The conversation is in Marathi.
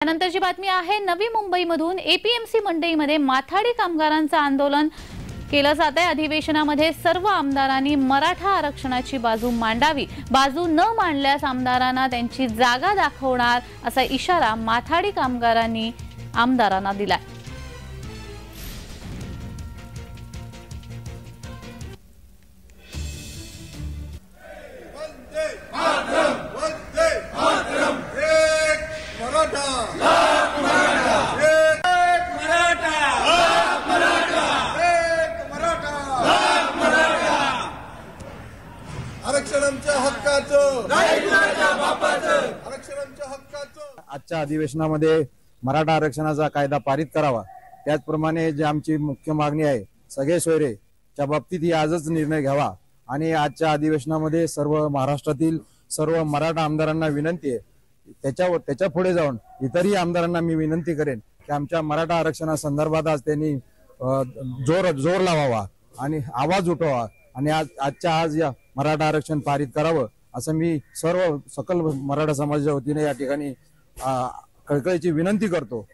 त्यानंतरची बातमी आहे नवी मुंबईमधून एपीएमसी मंडईमध्ये माथाडी कामगारांचं आंदोलन केलं जात आहे। अधिवेशनामध्ये सर्व आमदारांनी मराठा आरक्षणाची बाजू मांडावी, बाजू न मांडल्यास आमदारांना त्यांची जागा दाखवणार असा इशारा माथाडी कामगारांनी आमदारांना दिलाय। आजच्या अधिवेशनामध्ये मराठा आरक्षणाचा कायदा पारित करावा, त्याचप्रमाणे जे आमची मुख्य मागणी आहे सगळे सोयरेच्या बाबतीत ही आजच निर्णय घ्यावा। आणि आजच्या अधिवेशनामध्ये सर्व महाराष्ट्रातील सर्व मराठा आमदारांना विनंती आहे, त्याच्या पुढे जाऊन इतरही आमदारांना मी विनंती करेन की आमच्या मराठा आरक्षणासंदर्भात आज त्यांनी जोर लावावा आणि आवाज उठवावा आणि आज या मराठा आरक्षण पारित करावं असं मी सर्व सकल मराठा समाजाच्या वतीने या ठिकाणी कळकळीची विनंती करतो।